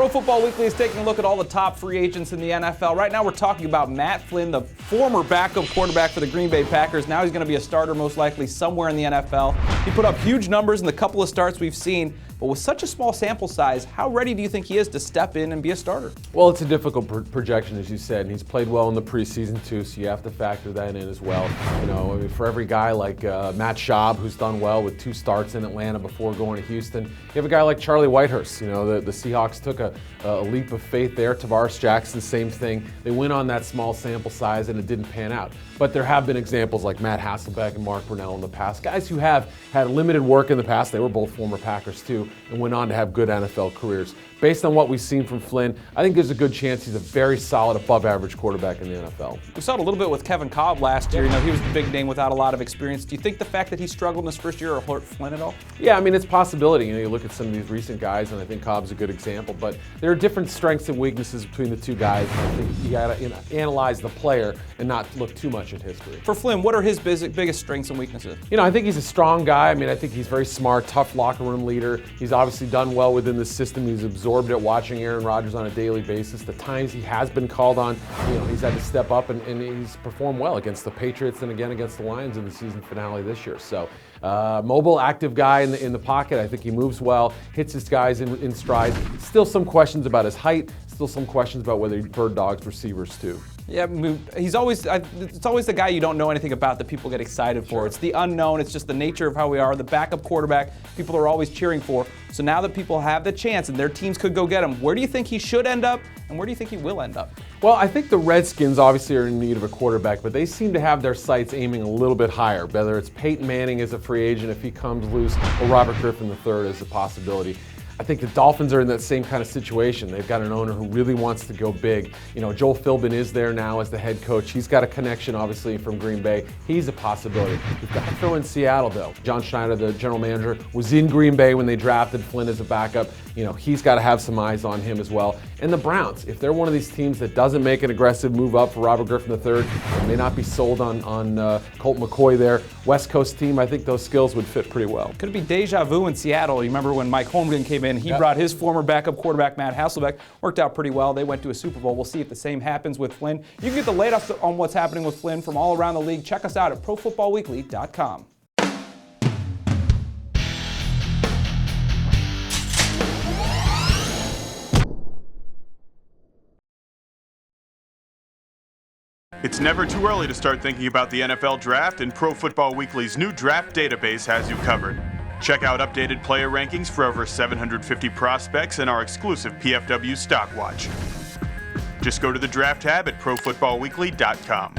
Pro Football Weekly is taking a look at all the top free agents in the NFL. Right now we're talking about Matt Flynn, the former backup quarterback for the Green Bay Packers. Now he's going to be a starter most likely somewhere in the NFL. He put up huge numbers in the couple of starts we've seen, but with such a small sample size, how ready do you think he is to step in and be a starter? Well, it's a difficult projection, as you said, and he's played well in the preseason too, so you have to factor that in as well. You know, I mean, for every guy like Matt Schaub, who's done well with 2 starts in Atlanta before going to Houston, you have a guy like Charlie Whitehurst. You know, the Seahawks took a leap of faith there. Tavares Jackson, same thing. They went on that small sample size and it didn't pan out. But there have been examples like Matt Hasselbeck and Mark Brunell in the past, guys who have had limited work in the past. They were both former Packers too, and went on to have good NFL careers. Based on what we've seen from Flynn, I think there's a good chance he's a very solid, above-average quarterback in the NFL. We saw it a little bit with Kevin Kolb last year. You know, he was the big name without a lot of experience. Do you think the fact that he struggled in his first year will hurt Flynn at all? Yeah, I mean, it's a possibility. You know, you look at some of these recent guys, and I think Cobb's a good example. But there are different strengths and weaknesses between the two guys. And I think you got to analyze the player and not look too much at history. For Flynn, what are his biggest strengths and weaknesses? You know, I think he's a strong guy. I mean, I think he's very smart, tough locker room leader. He's obviously done well within the system. He's absorbed it watching Aaron Rodgers on a daily basis. The times he has been called on, you know, he's had to step up and he's performed well against the Patriots and again against the Lions in the season finale this year. So, mobile, active guy in the pocket. I think he moves well, hits his guys in stride. Still some questions about his height. Still some questions about whether he bird dogs receivers too. Yeah, it's always the guy you don't know anything about that people get excited for. Sure. It's the unknown. It's just the nature of how we are. The backup quarterback people are always cheering for. So now that people have the chance and their teams could go get him, where do you think he should end up and where do you think he will end up? Well, I think the Redskins obviously are in need of a quarterback, but they seem to have their sights aiming a little bit higher, whether it's Peyton Manning as a free agent if he comes loose or Robert Griffin III as a possibility. I think the Dolphins are in that same kind of situation. They've got an owner who really wants to go big. You know, Joel Philbin is there now as the head coach. He's got a connection, obviously, from Green Bay. He's a possibility. You've got to throw in Seattle, though. John Schneider, the general manager, was in Green Bay when they drafted Flynn as a backup. You know, he's got to have some eyes on him as well. And the Browns, if they're one of these teams that doesn't make an aggressive move up for Robert Griffin III, they may not be sold on Colt McCoy there. West Coast team, I think those skills would fit pretty well. Could it be deja vu in Seattle? You remember when Mike Holmgren came in, he brought his former backup quarterback, Matt Hasselbeck. Worked out pretty well. They went to a Super Bowl. We'll see if the same happens with Flynn. You can get the latest on what's happening with Flynn from all around the league. Check us out at ProFootballWeekly.com. It's never too early to start thinking about the NFL Draft, and Pro Football Weekly's new draft database has you covered. Check out updated player rankings for over 750 prospects and our exclusive PFW Stock Watch. Just go to the Draft tab at ProFootballWeekly.com.